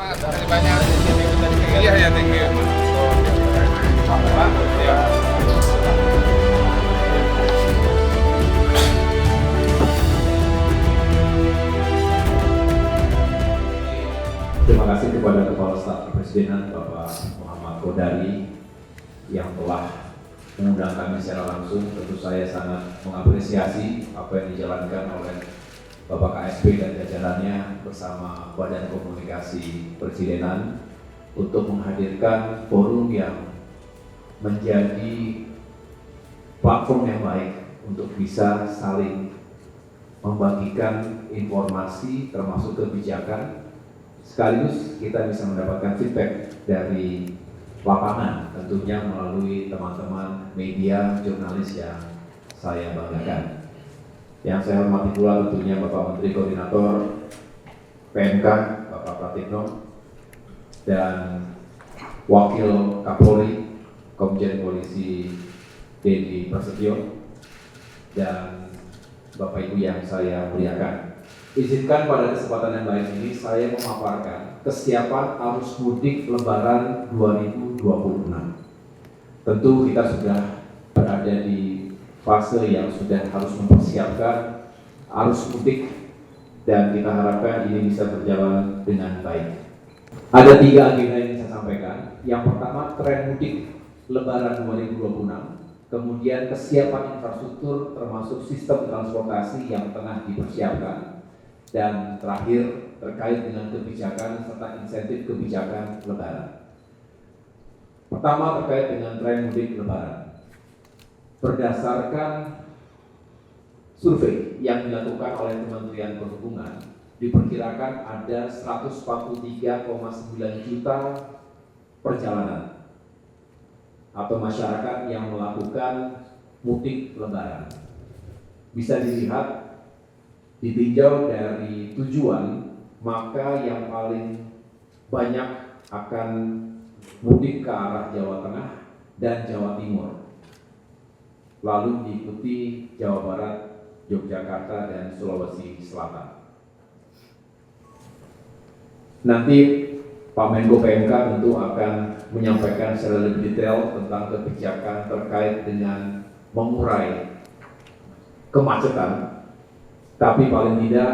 Terima kasih banyak. Iya ya, thank you. Pak, ya. Terima kasih kepada Kepala Staf Kepresidenan Bapak Muhammad Kodari yang telah mengundang kami secara langsung. Tentu saya sangat mengapresiasi apa yang dijalankan oleh Bapak KSP dan jajarannya bersama Badan Komunikasi Presidenan untuk menghadirkan forum yang menjadi platform yang baik untuk bisa saling membagikan informasi termasuk kebijakan, sekaligus kita bisa mendapatkan feedback dari lapangan, tentunya melalui teman-teman media, jurnalis yang saya banggakan. Yang saya hormati pula tentunya Bapak Menteri Koordinator PMK, Bapak Pratikno, dan Wakil Kapolri Komjen Polisi Dedi Prasetyo, dan Bapak Ibu yang saya muliakan. Izinkan pada kesempatan yang baik ini saya memaparkan kesiapan arus mudik Lebaran 2026. Tentu kita sudah berada di fase yang sudah harus mempersiapkan arus mudik dan kita harapkan ini bisa berjalan dengan baik. Ada 3 agenda yang saya sampaikan. Yang pertama, tren mudik Lebaran 2026, kemudian kesiapan infrastruktur termasuk sistem transportasi yang tengah dipersiapkan, dan terakhir terkait dengan kebijakan serta insentif kebijakan Lebaran. Pertama, terkait dengan tren mudik Lebaran. Berdasarkan survei yang dilakukan oleh Kementerian Perhubungan, diperkirakan ada 143,9 juta perjalanan atau masyarakat yang melakukan mudik Lebaran. Bisa dilihat, ditinjau dari tujuan, maka yang paling banyak akan mudik ke arah Jawa Tengah dan Jawa Timur, lalu diikuti Jawa Barat, Yogyakarta, dan Sulawesi Selatan. Nanti Pak Menko PMK tentu akan menyampaikan secara lebih detail tentang kebijakan terkait dengan mengurai kemacetan. Tapi paling tidak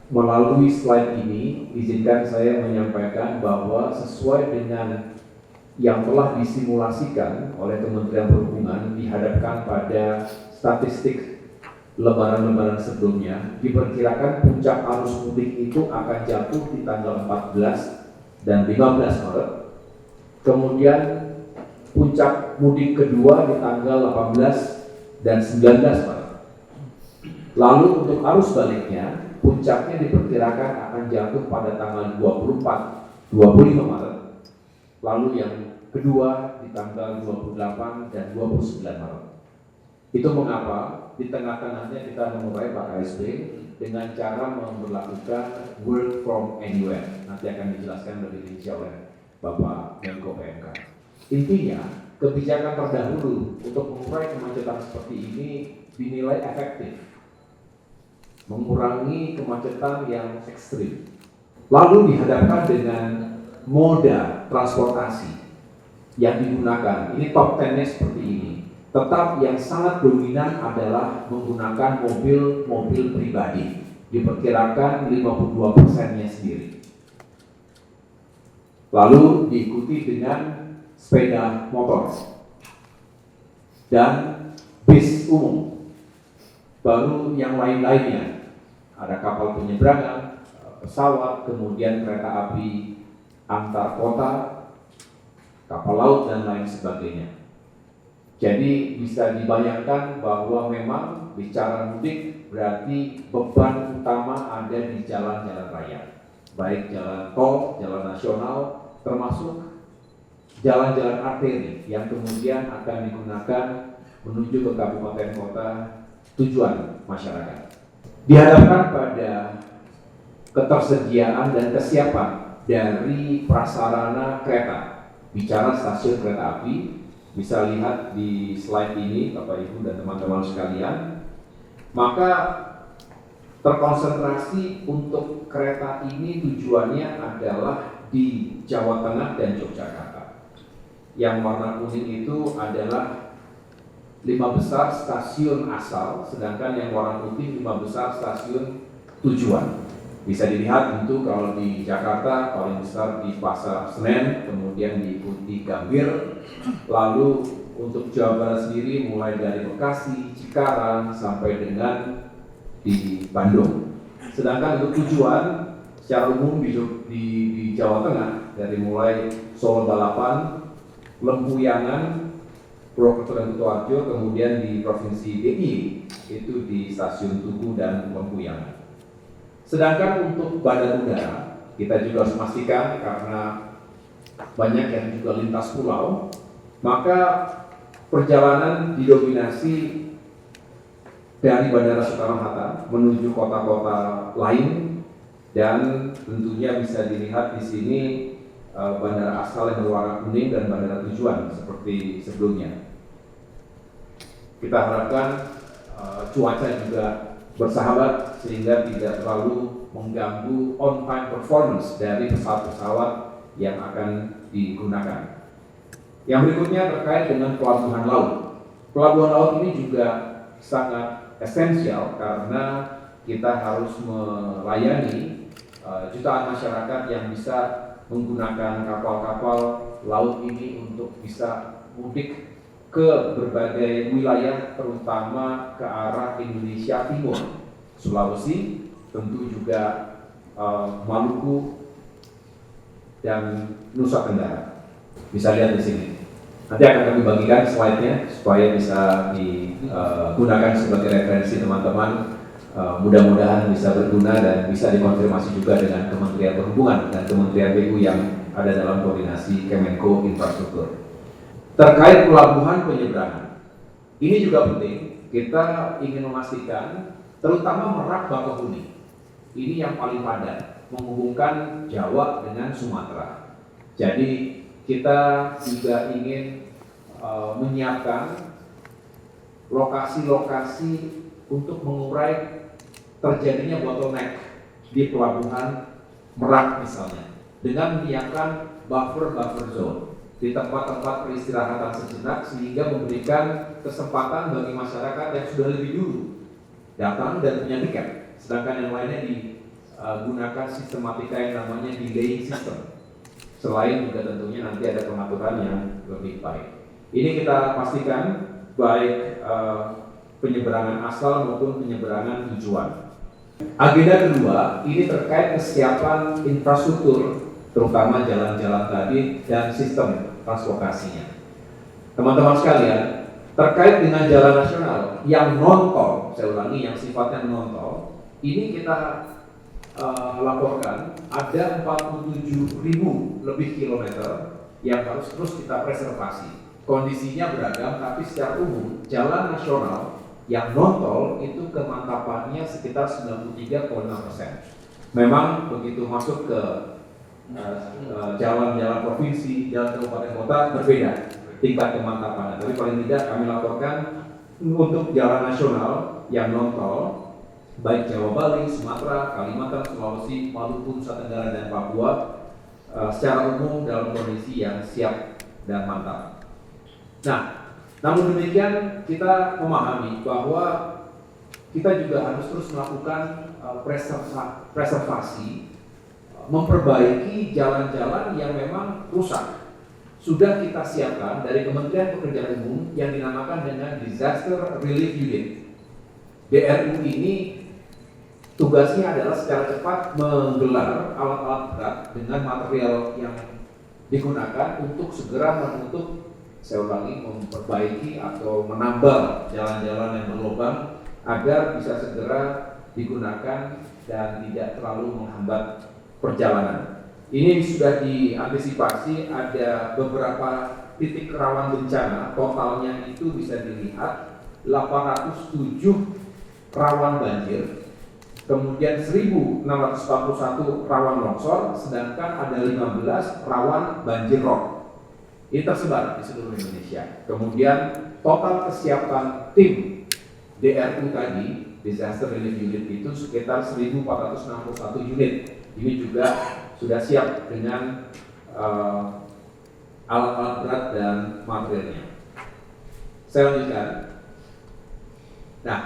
melalui slide ini, izinkan saya menyampaikan bahwa sesuai dengan yang telah disimulasikan oleh Kementerian Perhubungan dihadapkan pada statistik Lebaran-Lebaran sebelumnya, diperkirakan puncak arus mudik itu akan jatuh di tanggal 14 dan 15 Maret. Kemudian puncak mudik kedua di tanggal 18 dan 19 Maret. Lalu untuk arus baliknya, puncaknya diperkirakan akan jatuh pada tanggal 24-25 Maret. Lalu yang kedua di tanggal 28 dan 29 Maret. Itu mengapa di tengah-tengahnya kita mengurai Pak KSP dengan cara memperlakukan work from anywhere. Nanti akan dijelaskan lebih rinci oleh Bapak Menko PMK. Intinya, kebijakan terdahulu untuk mengurai kemacetan seperti ini dinilai efektif, mengurangi kemacetan yang ekstrim. Lalu dihadapkan dengan moda transportasi yang digunakan, ini top 10-nya seperti ini. Tetap yang sangat dominan adalah menggunakan mobil pribadi, diperkirakan 52%-nya sendiri. Lalu diikuti dengan sepeda motor dan bis umum. Baru yang lain-lainnya, ada kapal penyeberangan, pesawat, kemudian kereta api antar kota, kapal laut, dan lain sebagainya. Jadi bisa dibayangkan bahwa memang bicara mudik berarti beban utama ada di jalan-jalan raya, baik jalan tol, jalan nasional, termasuk jalan-jalan arteri yang kemudian akan digunakan menuju ke kabupaten kota tujuan masyarakat. Dihadapkan pada ketersediaan dan kesiapan dari prasarana kereta. Bicara stasiun kereta api, bisa lihat di slide ini Bapak Ibu dan teman-teman sekalian, maka terkonsentrasi untuk kereta ini tujuannya adalah di Jawa Tengah dan Yogyakarta. Yang warna kuning itu adalah 5 besar stasiun asal, sedangkan yang warna putih 5 besar stasiun tujuan. Bisa dilihat tentu kalau di Jakarta paling besar di Pasar Senen, kemudian diikuti Gambir, lalu untuk Jawa Barat sendiri mulai dari Bekasi, Cikarang sampai dengan di Bandung. Sedangkan untuk tujuan secara umum di Jawa Tengah dari mulai Solo Balapan, Lempuyangan, Purwokerto dan Kutoarjo, kemudian di Provinsi DIY itu di Stasiun Tugu dan Lempuyangan. Sedangkan untuk badan udara kita juga harus memastikan karena banyak yang juga lintas pulau, maka perjalanan didominasi dari Bandara Soekarno-Hatta menuju kota-kota lain, dan tentunya bisa dilihat di sini bandara asal yang berwarna kuning dan bandara tujuan seperti sebelumnya. Kita harapkan cuaca juga bersahabat sehingga tidak terlalu mengganggu on-time performance dari pesawat-pesawat yang akan digunakan. Yang berikutnya terkait dengan pelabuhan laut. Pelabuhan laut ini juga sangat esensial karena kita harus melayani jutaan masyarakat yang bisa menggunakan kapal-kapal laut ini untuk bisa mudik ke berbagai wilayah, terutama ke arah Indonesia Timur, Sulawesi, tentu juga Maluku dan Nusa Tenggara. Bisa lihat di sini. Nanti akan kami bagikan slide-nya supaya bisa digunakan sebagai referensi teman-teman. Mudah-mudahan bisa berguna dan bisa dikonfirmasi juga dengan Kementerian Perhubungan dan Kementerian PU yang ada dalam koordinasi Kemenko Infrastruktur. Terkait pelabuhan penyeberangan, ini juga penting. Kita ingin memastikan, terutama Merak Bakauheni, ini yang paling padat, menghubungkan Jawa dengan Sumatera. Jadi kita juga ingin menyiapkan lokasi-lokasi untuk mengurai terjadinya bottleneck di pelabuhan Merak misalnya, dengan menyiapkan buffer zone di tempat-tempat peristirahatan sejenak sehingga memberikan kesempatan bagi masyarakat yang sudah lebih dulu datang dan punya tiket, sedangkan yang lainnya digunakan sistematika yang namanya delaying system. Selain juga tentunya nanti ada pengaturan yang lebih baik. Ini kita pastikan baik penyeberangan asal maupun penyeberangan tujuan. Agenda kedua ini terkait kesiapan infrastruktur, terutama jalan-jalan tadi dan sistem transportasinya. Teman-teman sekalian, terkait dengan jalan nasional yang non-tol, saya ulangi, yang sifatnya non-tol, ini kita laporkan ada 47.000 lebih kilometer yang harus terus kita preservasi. Kondisinya beragam, tapi secara umum jalan nasional yang non-tol itu kemantapannya sekitar 93,6%. Memang begitu masuk ke jalan-jalan provinsi, jalan kabupaten kota berbeda tingkat kemantapannya. Tapi paling tidak kami laporkan untuk jalan nasional yang non-tol, baik Jawa, Bali, Sumatera, Kalimantan, Sulawesi, Maluku, Nusa Tenggara dan Papua, secara umum dalam kondisi yang siap dan mantap. Nah, namun demikian kita memahami bahwa kita juga harus terus melakukan preservasi, memperbaiki jalan-jalan yang memang rusak. Sudah kita siapkan dari Kementerian Pekerjaan Umum yang dinamakan dengan Disaster Relief Unit. DRU ini tugasnya adalah secara cepat menggelar alat-alat berat dengan material yang digunakan untuk segera menutup, saya ulangi, memperbaiki atau menambal jalan-jalan yang berlubang agar bisa segera digunakan dan tidak terlalu menghambat perjalanan. Ini sudah diantisipasi, ada beberapa titik rawan bencana, totalnya itu bisa dilihat 807 rawan banjir, kemudian 1.641 rawan longsor, sedangkan ada 15 rawan banjir rob. Ini tersebar di seluruh Indonesia. Kemudian total kesiapan tim DRU tadi, Disaster Relief Unit, itu sekitar 1.461 unit. Ini juga sudah siap dengan alat-alat berat dan materialnya. Saya lanjutkan. Nah,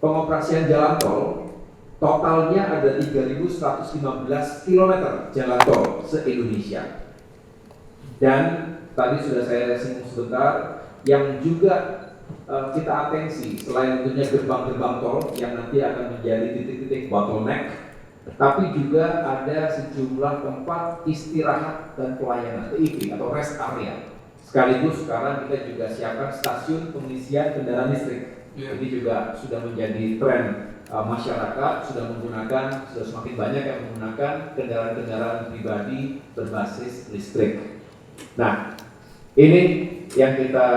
pengoperasian jalan tol totalnya ada 3.115 km jalan tol se-Indonesia. Dan tadi sudah saya singgung sebentar, yang juga kita atensi selain tentunya gerbang-gerbang tol yang nanti akan menjadi titik-titik bottleneck, tapi juga ada sejumlah tempat istirahat dan pelayanan (TIP) atau rest area. Sekaligus sekarang kita juga siapkan stasiun pengisian kendaraan listrik. Ini juga sudah menjadi tren masyarakat, sudah semakin banyak yang menggunakan kendaraan-kendaraan pribadi berbasis listrik. Nah, ini yang kita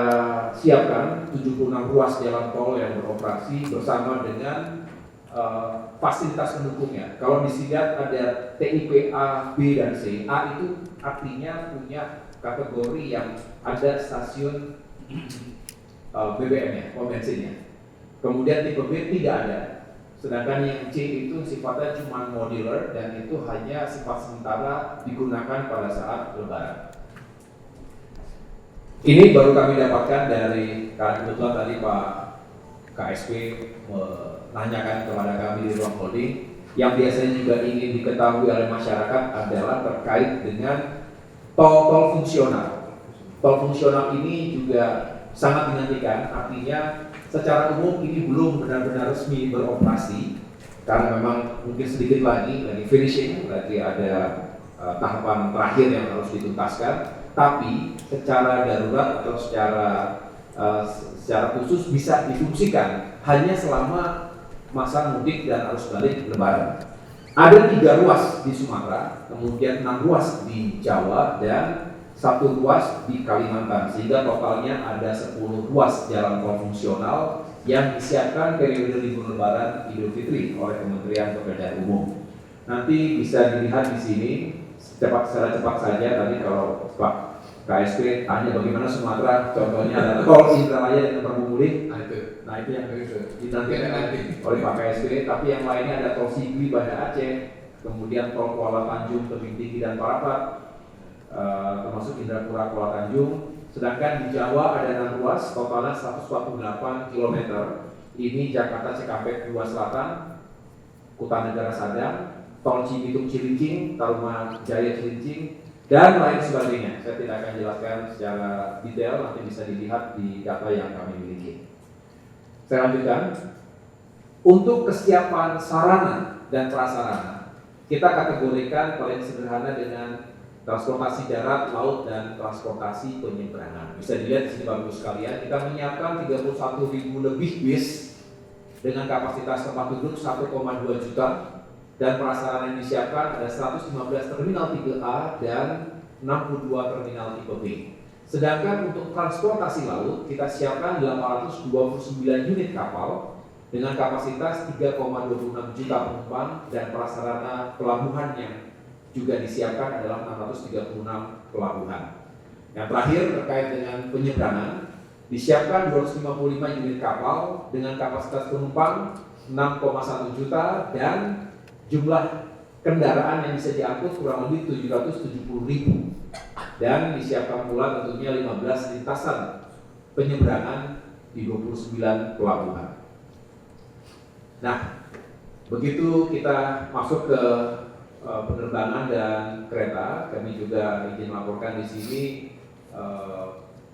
siapkan 76 ruas jalan tol yang beroperasi bersama dengan fasilitas pendukungnya. Kalau dilihat ada TIP A, B, dan C. A itu artinya punya kategori yang ada stasiun BBM-nya, pom bensinnya. Kemudian tipe B tidak ada. Sedangkan yang C itu sifatnya cuma modular dan itu hanya sifat sementara digunakan pada saat lebaran. Ini baru kami dapatkan dari, karena kebetulan tadi Pak KSP menanyakan kepada kami di ruang holding, yang biasanya juga ingin diketahui oleh masyarakat adalah terkait dengan tol fungsional. Tol fungsional ini juga sangat dinantikan, artinya secara umum ini belum benar-benar resmi beroperasi karena memang mungkin sedikit lagi finishing, berarti ada tahapan terakhir yang harus dituntaskan. Tapi secara darurat atau secara khusus bisa difungsikan hanya selama masa mudik dan arus balik lebaran. Ada 3 ruas di Sumatera, kemudian 6 ruas di Jawa, dan 1 ruas di Kalimantan, sehingga totalnya ada 10 ruas jalan tol fungsional yang disiapkan periode libur lebaran Idul Fitri oleh Kementerian Pekerjaan Umum. Nanti bisa dilihat di sini secara cepat saja. Tadi kalau Pak KSP tanya bagaimana Sumatera, contohnya ada tol Indralaya dengan Permumuli. Nah itu yang dinantikan oleh Pak KSP. Tapi yang lainnya ada tol Sigli Banda Aceh, kemudian tol Kuala Tanjung, Tebing Tinggi dan Parapat, termasuk Indrapura Kuala Tanjung. Sedangkan di Jawa ada 6 ruas, totalnya 148 km. Ini Jakarta Cikampek 2 Selatan, Kutanegara Sadang, tol Cibitung Cilincing, Tarumah Jaya Cilincing, dan lain sebagainya. Saya tidak akan jelaskan secara detail, nanti bisa dilihat di data yang kami miliki. Saya lanjutkan. Untuk kesiapan sarana dan prasarana, kita kategorikan paling sederhana dengan transportasi darat, laut, dan transportasi penyeberangan. Bisa dilihat di sini bagus sekalian. Kita menyiapkan 31.000 lebih bis dengan kapasitas tempat duduk 1,2 juta. Dan prasarana yang disiapkan ada 115 terminal tipe A dan 62 terminal tipe B. Sedangkan untuk transportasi laut kita siapkan 829 unit kapal dengan kapasitas 3,26 juta penumpang, dan prasarana pelabuhan yang juga disiapkan adalah 636 pelabuhan. Yang terakhir terkait dengan penyeberangan, disiapkan 255 unit kapal dengan kapasitas penumpang 6,1 juta dan jumlah kendaraan yang bisa diangkut kurang lebih 770.000, dan disiapkan pula tentunya 15 lintasan penyeberangan di 29 pelabuhan. Nah, begitu kita masuk ke penerbangan dan kereta, kami juga izin melaporkan di sini,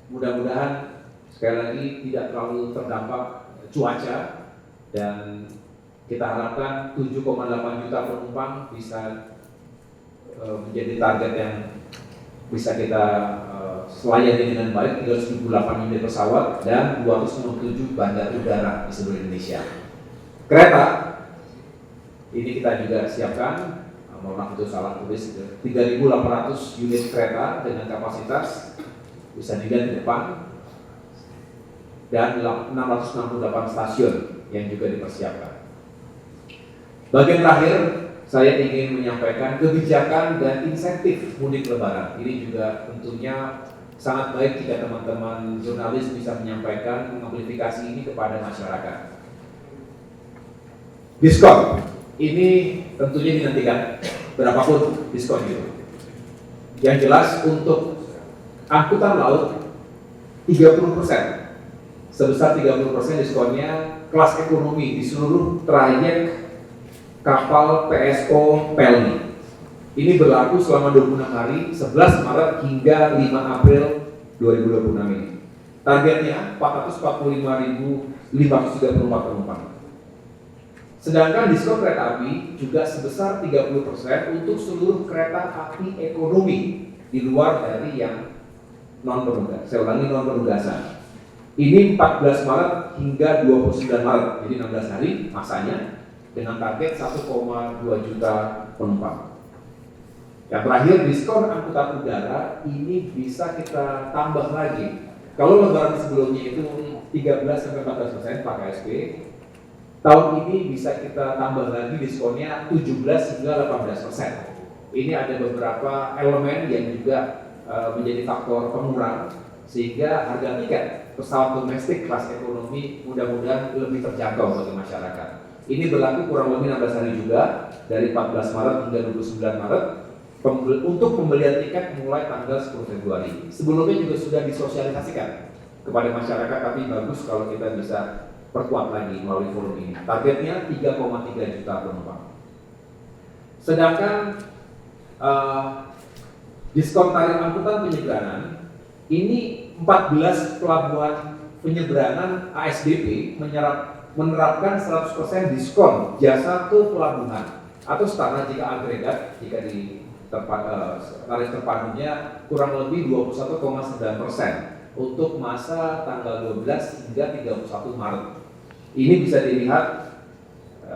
mudah-mudahan sekali lagi tidak terlalu terdampak cuaca, dan kita harapkan 7,8 juta penumpang bisa menjadi target yang bisa kita selayani dengan baik. 378 unit pesawat dan 267 bandar udara di seluruh Indonesia. Kereta ini kita juga siapkan, mohon maaf itu salah tulis, 3.800 unit kereta dengan kapasitas, bisa dilihat di depan, dan 668 stasiun yang juga dipersiapkan. Bagian terakhir, saya ingin menyampaikan kebijakan dan insentif mudik lebaran. Ini juga tentunya sangat baik jika teman-teman jurnalis bisa menyampaikan, mengamplifikasi ini kepada masyarakat. Diskon ini tentunya dinantikan berapapun diskon itu. Yang jelas untuk angkutan laut 30%, sebesar 30% diskonnya kelas ekonomi di seluruh trayek kapal PSO Pelni. Ini berlaku selama 26 hari, 11 Maret hingga 5 April 2026 ini. Targetnya 445.534 penumpang. Sedangkan diskon kereta api juga sebesar 30% untuk seluruh kereta api ekonomi di luar dari yang non-penugasan. Saya ulangi, non-penugasan. Ini 14 Maret hingga 29 Maret, jadi 16 hari masanya dengan target 1,2 juta penumpang. Yang terakhir, diskon angkutan udara ini bisa kita tambah lagi. Kalau lebaran sebelumnya itu 13-14% pakai KSP, tahun ini bisa kita tambah lagi diskonnya 17 hingga 18%. Ini ada beberapa elemen yang juga menjadi faktor pengurang sehingga harga tiket pesawat domestik kelas ekonomi mudah-mudahan lebih terjangkau bagi masyarakat. Ini berlaku kurang lebih 16 hari juga, dari 14 Maret hingga 29 Maret. Untuk pembelian tiket mulai tanggal 10 Februari. Sebelumnya juga sudah disosialisasikan kepada masyarakat, tapi bagus kalau kita bisa perkuat lagi melalui forum ini. Targetnya 3,3 juta penumpang. Sedangkan diskon tarif angkutan penyeberangan ini 14 pelabuhan penyeberangan ASDP menerapkan 100% diskon jasa ke pelabuhan atau setara jika agregat jika di tarif terpadunya kurang lebih 21,9% untuk masa tanggal 12 hingga 31 Maret. Ini bisa dilihat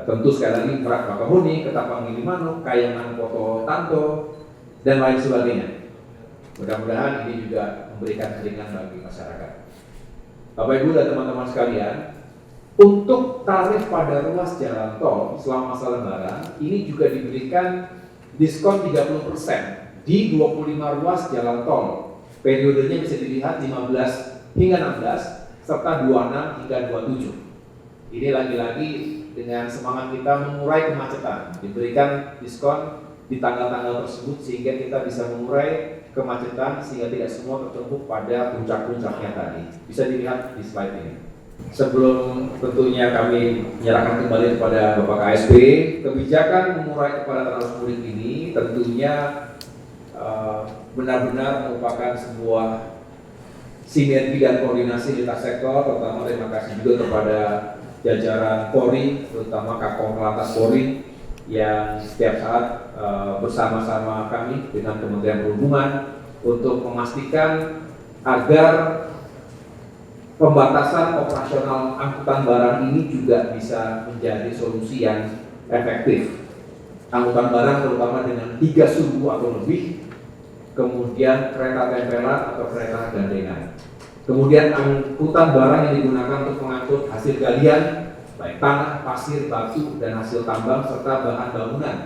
tentu sekali lagi Merak Bakahuni, Ketapang Gilimanuk, Kayangan Poto Tanto, dan lain sebagainya. Mudah-mudahan ini juga memberikan keringan bagi masyarakat. Bapak Ibu dan teman-teman sekalian, untuk tarif pada ruas jalan tol selama masa lebaran ini juga diberikan diskon 30% di 25 ruas jalan tol. Periodenya bisa dilihat 15 hingga 16 serta 26 hingga 27. Ini lagi-lagi dengan semangat kita mengurai kemacetan, diberikan diskon di tanggal-tanggal tersebut sehingga kita bisa mengurai kemacetan sehingga tidak semua tertumpuk pada puncak-puncaknya tadi. Bisa dilihat di slide ini. Sebelum tentunya kami menyerahkan kembali kepada Bapak KSP, kebijakan mengurai kepada arus mudik ini tentunya benar-benar merupakan sebuah sinergi dan koordinasi lintas sektor. Terutama terima kasih juga kepada jajaran Polri, terutama Kakor Lantas Polri yang setiap saat bersama-sama kami dengan Kementerian Perhubungan untuk memastikan agar pembatasan operasional angkutan barang ini juga bisa menjadi solusi yang efektif. Angkutan barang terutama dengan 3 suku atau lebih, kemudian kereta tempelan atau kereta gandengan. Kemudian angkutan barang yang digunakan untuk mengangkut hasil galian, baik tanah, pasir, batu, dan hasil tambang, serta bahan bangunan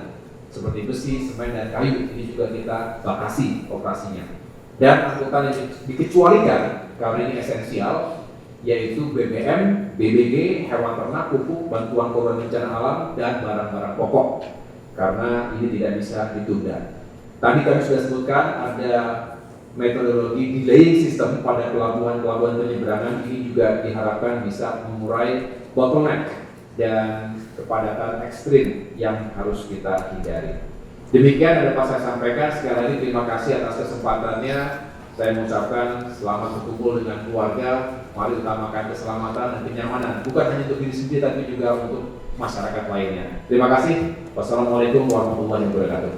seperti besi, semen, dan kayu. Ini juga kita batasi operasinya. Dan angkutan yang dikecualikan karena ini esensial, yaitu BBM, BBG, hewan ternak, pupuk, bantuan korban bencana alam, dan barang-barang pokok, karena ini tidak bisa ditunda. Tadi kami sudah sebutkan ada metodologi delaying system pada pelabuhan-pelabuhan penyeberangan. Ini juga diharapkan bisa mengurai bottleneck dan kepadatan ekstrim yang harus kita hindari. Demikian yang dapat saya sampaikan. Sekali lagi terima kasih atas kesempatannya. Saya mengucapkan selamat berkumpul dengan keluarga. Mari utamakan keselamatan dan kenyamanan, bukan hanya untuk diri sendiri tapi juga untuk masyarakat lainnya. Terima kasih. Wassalamualaikum warahmatullahi wabarakatuh.